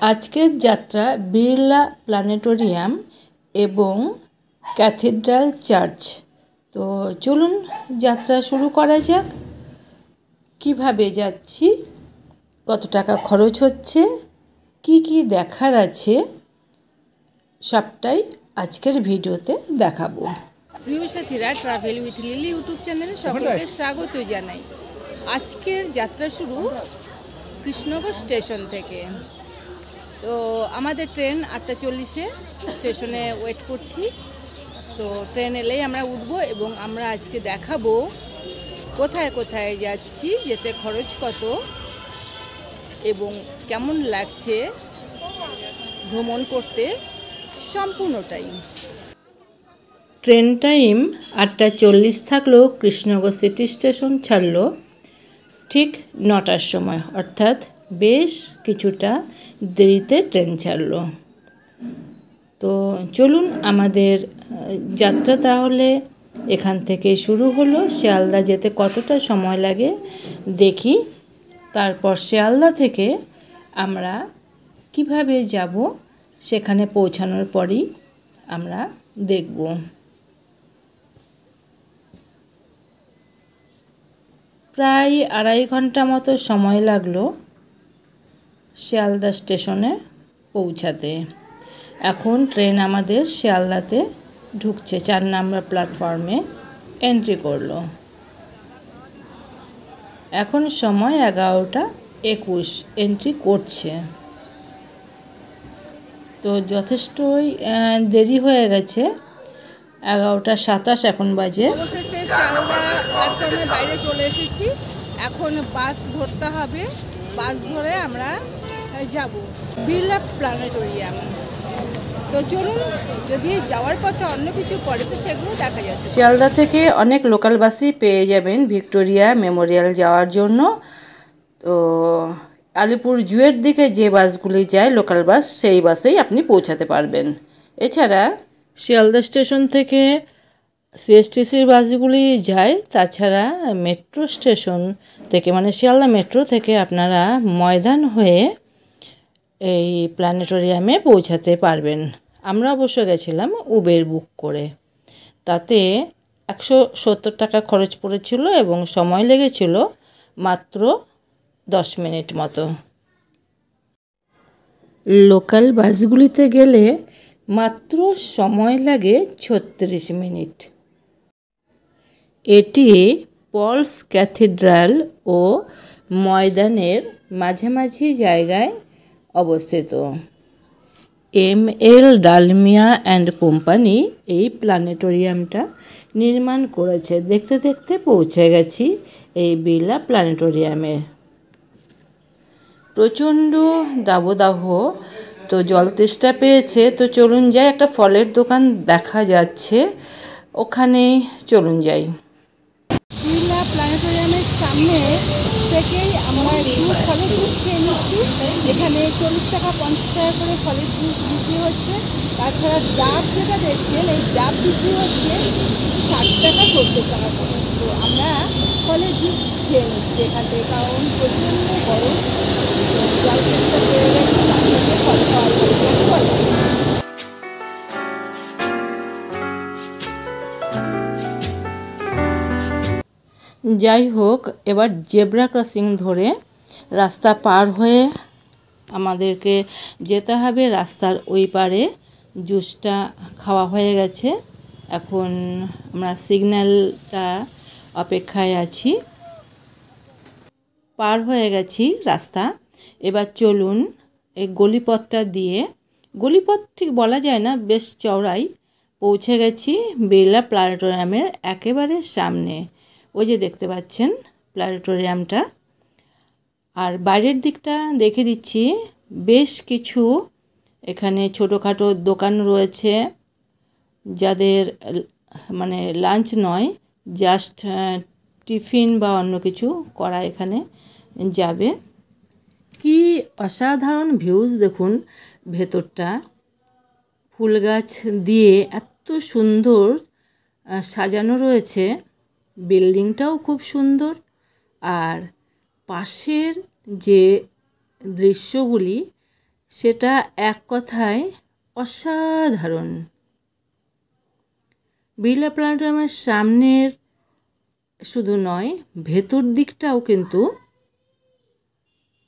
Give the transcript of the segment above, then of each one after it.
আজকের যাত্রা বিড়লা প্ল্যানেটোরিয়াম এবং ক্যাথিড্রাল চার্চ। তো চলুন যাত্রা শুরু করা যাক। কিভাবে যাচ্ছি, কত টাকা খরচ হচ্ছে, কি কি দেখার আছে, সবটাই আজকের ভিডিওতে দেখাবো। প্রিয় সাথীরা, ট্রাভেল উইথ লিলি ইউটিউব চ্যানেলে সকলকে স্বাগত জানাই। আজকের যাত্রা শুরু কৃষ্ণনগর স্টেশন থেকে। তো আমাদের ট্রেন 8:40-এ স্টেশনে ওয়েট করছি। তো ট্রেন এলেই আমরা উঠবো এবং আমরা আজকে দেখাবো কোথায় কোথায় যাচ্ছি, যেতে খরচ কত এবং কেমন লাগছে ভ্রমণ করতে, সম্পূর্ণটাই। ট্রেন টাইম 8:40 থাকলেও কৃষ্ণনগর সিটি স্টেশন ছাড়লো ঠিক 9টার সময়, অর্থাৎ বেশ কিছুটা দেরিতে ট্রেন ছাড়লো। তো চলুন আমাদের যাত্রা তাহলে এখান থেকে শুরু হলো। শিয়ালদা যেতে কতটা সময় লাগে দেখি, তারপর শিয়ালদা থেকে আমরা কিভাবে যাব সেখানে পৌঁছানোর পরই আমরা দেখব। প্রায় 2.5 ঘন্টা মতো সময় লাগলো শিয়ালদা স্টেশনে পৌঁছাতে। এখন ট্রেন আমাদের শিয়ালদাতে ঢুকছে, 4 নম্বর প্ল্যাটফর্মে এন্ট্রি করলো। এখন সময় 11:21, এন্ট্রি করছে। তো যথেষ্টই দেরি হয়ে গেছে, 11:27 এখন বাজে। অবশেষে শিয়ালদা প্ল্যাটফর্মের বাইরে চলে এসেছি। এখন বাস ধরতে হবে, বাস ধরে আমরা যাব বিড়লা প্ল্যানেটোরিয়াম। তো চলুন, যদি যাওয়ার পথে অন্য কিছু পড়ে তো সেগুলো দেখা যাচ্ছে। শিয়ালদা থেকে অনেক লোকাল বাসই পেয়ে যাবেন ভিক্টোরিয়া মেমোরিয়াল যাওয়ার জন্য। তো আলিপুর জুয়ের দিকে যে বাসগুলি যায় লোকাল বাস, সেই বাসেই আপনি পৌঁছাতে পারবেন। এছাড়া শিয়ালদা স্টেশন থেকে সিএসটিসির বাসগুলি যায়। তাছাড়া মেট্রো স্টেশন থেকে, মানে শিয়ালদা মেট্রো থেকে আপনারা ময়দান হয়ে এই প্ল্যানেটোরিয়ামে পৌঁছাতে পারবেন। আমরা অবশ্য গেছিলাম উবের বুক করে, তাতে 170 টাকা খরচ পড়েছিল এবং সময় লেগেছিল মাত্র 10 মিনিট মতো। লোকাল বাসগুলিতে গেলে মাত্র সময় লাগে 36 মিনিট। এটি পলস ক্যাথিড্রাল ও ময়দানের মাঝামাঝি জায়গায় অবস্থিত। ML ডালমিয়া অ্যান্ড কোম্পানি এই প্ল্যানেটোরিয়ামটা নির্মাণ করেছে। দেখতে দেখতে পৌঁছে গেছি এই বিড়লা প্ল্যানেটোরিয়ামে। প্রচণ্ড দাবদাহ, তো জল তেষ্টা পেয়েছে। তো চলুন যাই, একটা ফলের দোকান দেখা যাচ্ছে, ওখানে চলুন যাই। বিড়লা প্ল্যানেটোরিয়ামের সামনে থেকেই আমরা একটু ফলের জুস খেয়ে নিচ্ছি। এখানে 40 টাকা 50 টাকা করে ফলের জুস বিক্রি হচ্ছে। তাছাড়া ডাব যেটা দেখছেন, এই ডাব বিক্রি হচ্ছে 60 টাকা 70 টাকা করে। তো আমরা ফলের জুস খেয়ে নিচ্ছি এখান থেকে, কারণ প্রচণ্ড গরম, জল তেষ্টা পেয়ে গেছে, তার থেকে ফল খাওয়ার বলে। যাই হোক, এবার জেব্রা ক্রসিং ধরে রাস্তা পার হয়ে আমাদেরকে যেতে হবে রাস্তার ওই পারে। জুসটা খাওয়া হয়ে গেছে, এখন আমরা সিগন্যালটা অপেক্ষায় আছি। পার হয়ে গেছি রাস্তা। এবার চলুন এই গলিপথটা দিয়ে, গলিপথ ঠিক বলা যায় না, বেশ চওড়াই, পৌঁছে গেছি বিড়লা প্ল্যানেটোরিয়ামের একেবারে সামনে। ওই যে দেখতে পাচ্ছেন প্ল্যানেটোরিয়ামটা। আর বাইরের দিকটা দেখে দিচ্ছি, বেশ কিছু এখানে ছোটোখাটো দোকান রয়েছে, যাদের মানে লাঞ্চ নয়, জাস্ট টিফিন বা অন্য কিছু করা এখানে যাবে। কি অসাধারণ ভিউজ দেখুন ভেতরটা, ফুল গাছ দিয়ে এত সুন্দর সাজানো রয়েছে। বিল্ডিংটাও খুব সুন্দর, আর পাশের যে দৃশ্যগুলি সেটা এক কথায় অসাধারণ। বিড়লা প্ল্যানেটোরিয়ামের সামনের শুধু নয়, ভেতর দিকটাও কিন্তু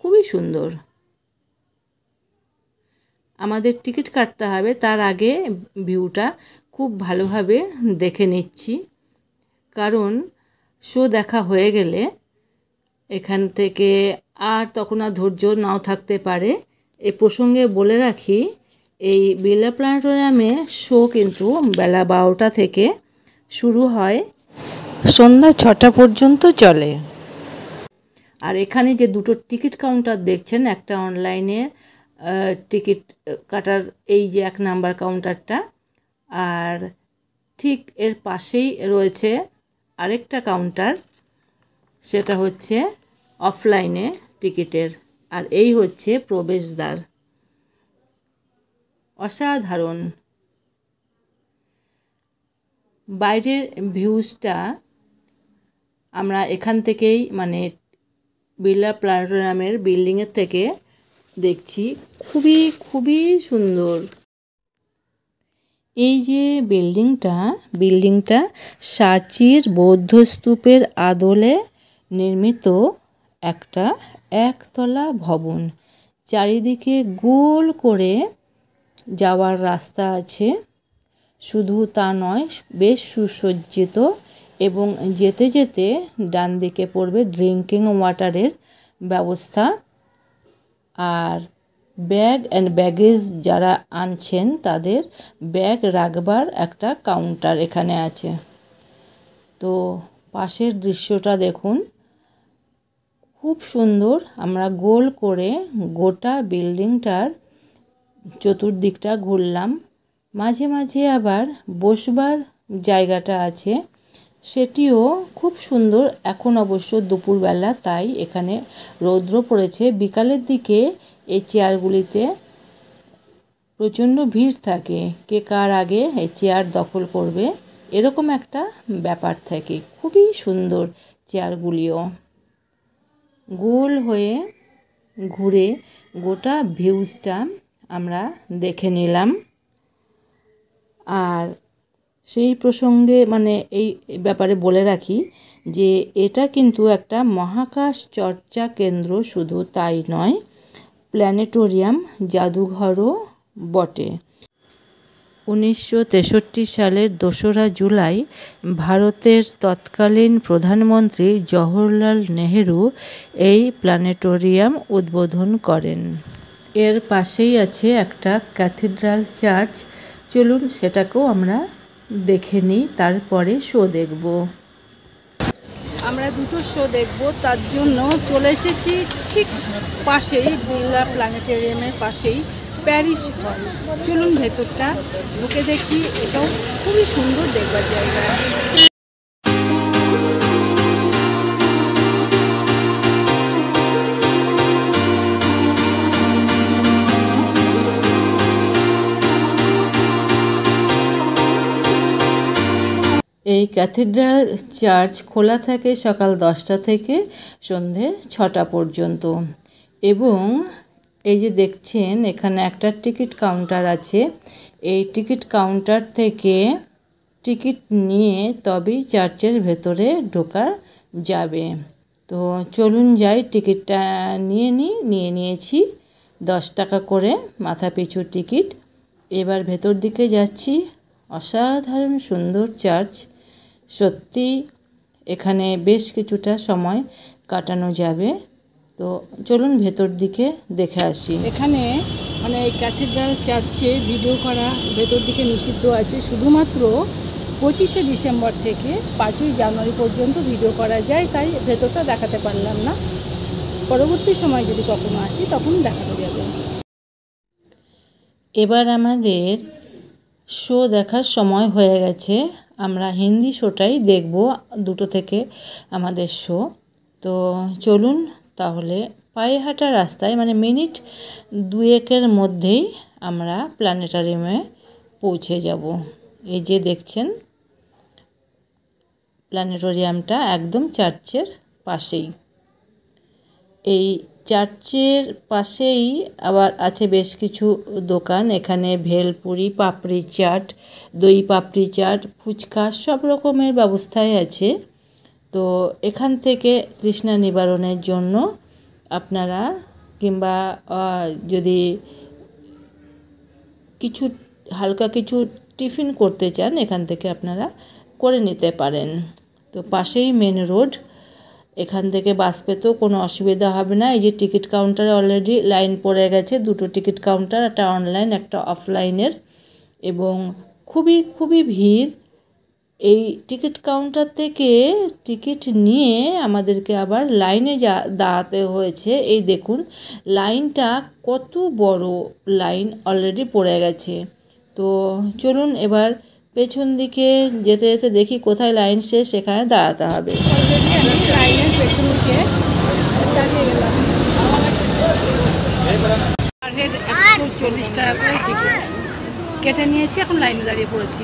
খুবই সুন্দর। আমাদের টিকিট কাটতে হবে, তার আগে ভিউটা খুব ভালোভাবে দেখে নিচ্ছি, কারণ শো দেখা হয়ে গেলে এখান থেকে আর তখন আর ধৈর্য নাও থাকতে পারে। এই প্রসঙ্গে বলে রাখি, এই বিড়লা প্ল্যানেটোরিয়ামে শো কিন্তু বেলা 12টা থেকে শুরু হয়, সন্ধ্যা 6টা পর্যন্ত চলে। আর এখানে যে দুটো টিকিট কাউন্টার দেখছেন, একটা অনলাইনে টিকিট কাটার এই যে 1 নাম্বার কাউন্টারটা, আর ঠিক এর পাশেই রয়েছে আরেকটা কাউন্টার, সেটা হচ্ছে অফলাইনে টিকিটের। আর এই হচ্ছে প্রবেশদ্বার। অসাধারণ বাইরের ভিউজটা আমরা এখান থেকেই, মানে বিড়লা প্ল্যানেটোরিয়ামের বিল্ডিংয়ের থেকে দেখছি। খুবই খুবই সুন্দর। এই যে বিল্ডিংটা সাঁচির বৌদ্ধ স্তূপের আদলে নির্মিত একটা একতলা ভবন। চারিদিকে গোল করে যাওয়ার রাস্তা আছে। শুধু তা নয়, বেশ সুসজ্জিত, এবং যেতে যেতে ডান দিকে পড়বে ড্রিঙ্কিং ওয়াটারের ব্যবস্থা। আর ব্যাগ অ্যান্ড ব্যাগেজ যারা আনছেন তাদের ব্যাগ রাখবার একটা কাউন্টার এখানে আছে। তো পাশের দৃশ্যটা দেখুন, খুব সুন্দর। আমরা গোল করে গোটা বিল্ডিংটার চতুর্দিকটা ঘুরলাম। মাঝে মাঝে আবার বসবার জায়গাটা আছে, সেটিও খুব সুন্দর। এখন অবশ্য দুপুরবেলা, তাই এখানে রৌদ্র পড়েছে। বিকালের দিকে এই চেয়ারগুলিতে প্রচণ্ড ভিড় থাকে, কে কার আগে এই চেয়ার দখল করবে, এরকম একটা ব্যাপার থাকে। খুবই সুন্দর চেয়ারগুলিও। গোল হয়ে ঘুরে গোটা ভিউজটা আমরা দেখে নিলাম। আর সেই প্রসঙ্গে, মানে এই ব্যাপারে বলে রাখি যে এটা কিন্তু একটা মহাকাশ চর্চা কেন্দ্র, শুধু তাই নয়, প্ল্যানেটোরিয়াম জাদুঘরও বটে। 1963 সালের 2রা জুলাই ভারতের তৎকালীন প্রধানমন্ত্রী জওহরলাল নেহেরু এই প্ল্যানেটোরিয়াম উদ্বোধন করেন। এর পাশেই আছে একটা ক্যাথিড্রাল চার্চ। চলুন সেটাকেও আমরা দেখে নিই, তারপরে শো দেখব। আমরা দুটো শো দেখব, তার জন্য চলে এসেছি ঠিক পাশেই, বিড়লা প্ল্যানেটোরিয়ামের পাশেই প্যারিস হল। চলুন ভেতরটা ঢুকে দেখি, এটাও খুবই সুন্দর দেখবার জায়গা। এই ক্যাথিড্রাল চার্চ খোলা থাকে সকাল 10টা থেকে সন্ধে 6টা পর্যন্ত। এবং এই যে দেখছেন, এখানে একটা টিকিট কাউন্টার আছে। এই টিকিট কাউন্টার থেকে টিকিট নিয়ে তবেই চার্চের ভেতরে ঢোকা যাবে। তো চলুন যাই, টিকিটটা নিয়ে নিয়েছি। 10 টাকা করে মাথা পিছু টিকিট। এবার ভেতর দিকে যাচ্ছি। অসাধারণ সুন্দর চার্চ, সত্যি এখানে বেশ কিছুটা সময় কাটানো যাবে। তো চলুন ভেতর দিকে দেখে আসি। এখানে মানে এই ক্যাথিড্রাল চার্চে ভিডিও করা ভেতর দিকে নিষিদ্ধ আছে। শুধুমাত্র 25শে ডিসেম্বর থেকে 5ই জানুয়ারি পর্যন্ত ভিডিও করা যায়, তাই ভেতরটা দেখাতে পারলাম না। পরবর্তী সময় যদি কখনো আসি তখন দেখানো যাবে। এবার আমাদের শো দেখার সময় হয়ে গেছে। আমরা হিন্দি শোটাই দেখব, 2টো থেকে আমাদের শো। তো চলুন তাহলে, পায়ে হাঁটা রাস্তায়, মানে মিনিট 2-1-এর মধ্যেই আমরা প্ল্যানেটোরিয়ামে পৌঁছে যাব। এই যে দেখছেন, প্ল্যানেটোরিয়ামটা একদম চার্চের পাশেই। এই চার্চের পাশেই আবার আছে বেশ কিছু দোকান। এখানে ভেলপুরি, পাপড়ি চাট, দই পাপড়ি চাট, ফুচকা সব রকমের ব্যবস্থাই আছে। তো এখান থেকে তৃষ্ণা নিবারণের জন্য আপনারা কিংবা যদি কিছু হালকা কিছু টিফিন করতে চান এখান থেকে আপনারা করে নিতে পারেন। তো পাশেই মেন রোড, এখান থেকে বাস পেতেও কোনো অসুবিধা হবে না। এই যে টিকিট কাউন্টারে অলরেডি লাইন পড়ে গেছে, দুটো টিকিট কাউন্টার, একটা অনলাইন একটা অফলাইনের, এবং খুবই ভিড়। এই টিকিট কাউন্টার থেকে টিকিট নিয়ে আমাদেরকে আবার লাইনে দাঁড়াতে হয়েছে। এই দেখুন লাইনটা কত বড় লাইন অলরেডি পড়ে গেছে। তো চলুন এবার পেছন দিকে যেতে যেতে দেখি কোথায় লাইন শেষ, সেখানে দাঁড়াতে হবে। অলরেডি আমি লাইনের পেছন দিকে দাঁড়িয়ে গেলাম। পার হেড 140 টাকা করে টিকিট কেটে নিয়েছি, এখন লাইনে দাঁড়িয়ে পড়েছি।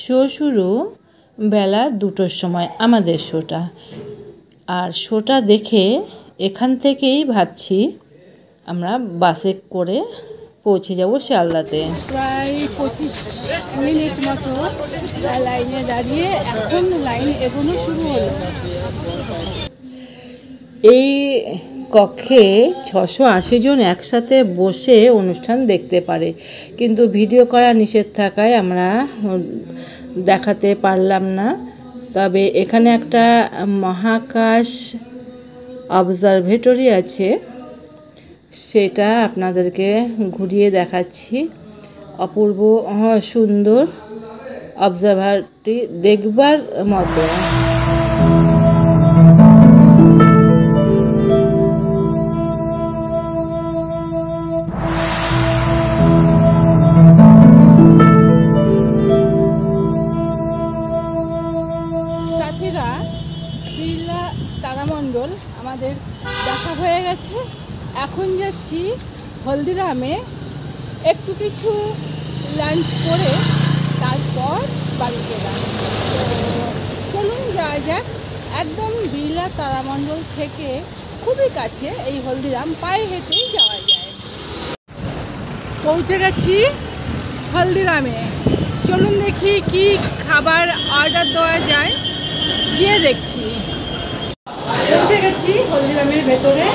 শো শুরু বেলা 2টোর সময় আমাদের শোটা, আর শোটা দেখে এখান থেকেই ভাবছি আমরা বাসে করে পৌঁছে যাব শিয়ালদাতে। প্রায় 25 মিনিট মতো লাইনে দাঁড়িয়ে এখন লাইন এগোনো শুরু হলো। এই কক্ষে 680 জন একসাথে বসে অনুষ্ঠান দেখতে পারে, কিন্তু ভিডিও করা নিষেধ থাকায় আমরা দেখাতে পারলাম না। তবে এখানে একটা মহাকাশ অবজারভেটরি আছে, সেটা আপনাদেরকে ঘুরিয়ে দেখাচ্ছি। অপূর্ব সুন্দর অবজারভারটি, দেখবার মতো। সাথীরা, বিড়লা তারামণ্ডল আমাদের দেখা হয়ে গেছে। এখন যাচ্ছি হলদিরামে একটু কিছু লাঞ্চ করে তারপর বাড়ি ফেরা। চলুন যাওয়া যাক। একদম বিড়লা তারামণ্ডল থেকে খুবই কাছে এই হলদিরাম, পায়ে হেঁটেই যাওয়া যায়। পৌঁছে গেছি হলদিরামে। চলুন দেখি কি খাবার অর্ডার দেওয়া যায়, গিয়ে দেখছি। পৌঁছে গেছি হলদিরামের ভেতরে,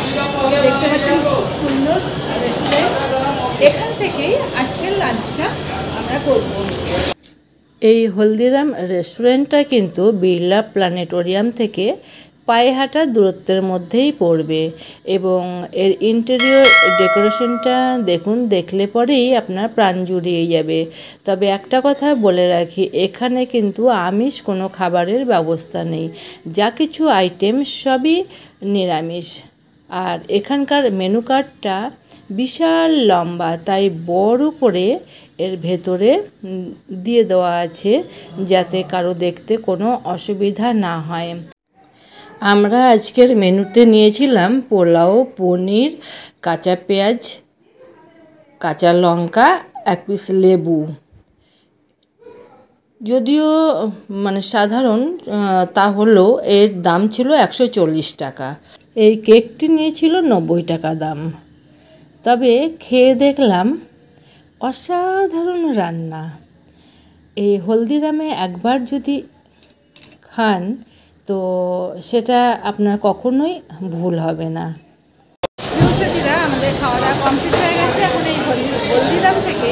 দেখতে পাচ্ছেন খুব সুন্দর রেস্টুরেন্ট। এখান থেকেই আজকের লাঞ্চটা আমরা করব। এই হলদিরাম রেস্টুরেন্টটা কিন্তু বিড়লা প্ল্যানেটোরিয়াম থেকে পায়ে হাঁটার দূরত্বের মধ্যেই পড়বে, এবং এর ইন্টেরিয়র ডেকোরেশনটা দেখুন, দেখলে পরেই আপনার প্রাণ জুড়িয়ে যাবে। তবে একটা কথা বলে রাখি, এখানে কিন্তু আমিষ কোনো খাবারের ব্যবস্থা নেই, যা কিছু আইটেম সবই নিরামিষ। আর এখানকার মেনু কার্ডটা বিশাল লম্বা, তাই বড় করে এর ভেতরে দিয়ে দেওয়া আছে যাতে কারো দেখতে কোনো অসুবিধা না হয়। আমরা আজকের মেনুতে নিয়েছিলাম পোলাও, পনির, কাঁচা পেঁয়াজ, কাঁচা লঙ্কা, 1 পিস লেবু। যদিও মানে সাধারণ, তা হলেও এর দাম ছিল 140 টাকা। এই কেকটি নিয়েছিল 90 টাকা দাম। তবে খেয়ে দেখলাম অসাধারণ রান্না। এই হলদিরামে একবার যদি খান তো সেটা আপনার কখনোই ভুল হবে না। সাথীরা, আমাদের খাওয়া দাওয়া কমপ্লিট হয়ে গেছে। এখন এই হলদিরাম থেকে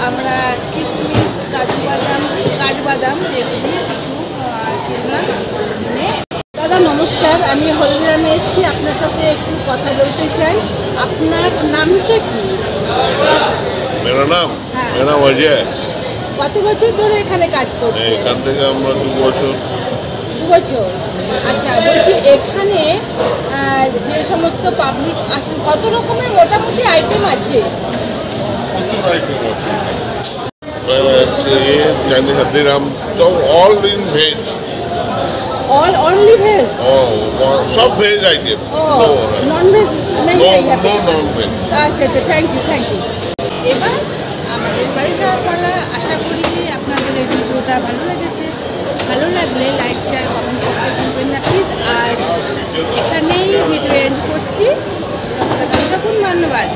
আমরা কিশমিশ, কাঠবাদাম এগুলি কিছু কিনলাম। দাদা নমস্কার, আমি হলদিরামে এসেছি, আপনার সাথে একটু কথা বলতে চাই। আপনার নামটা কি? मेरा नाम हाँ। मेरा वजह है। কত বছর ধরে এখানে কাজ করছে? এখান থেকে আমরা 2 বছর। 2 বছর। আচ্ছা, বলছি এখানে যে সমস্ত পাবলিক আসছে, কত রকমের মোটামুটি আইটেম আছে? প্রচুর আইটেম আছে। ये चाइनीज हल्दीराम तो all in veg. All only veg? सब वेज आइटम। नॉन वेज नहीं है यहाँ पे? No non veg. আচ্ছা আচ্ছা, থ্যাংক ইউ। এবার আমাদের বাড়ি যাওয়ার পালা। আশা করি আপনাদের এই ভিডিওটা ভালো লেগেছে। ভালো লাগলে লাইক, শেয়ার, কমেন্ট করতে ভুলবেন না প্লিজ। আজ এখানেই ভিডিও এন্ড করছি। দেখুন, ধন্যবাদ।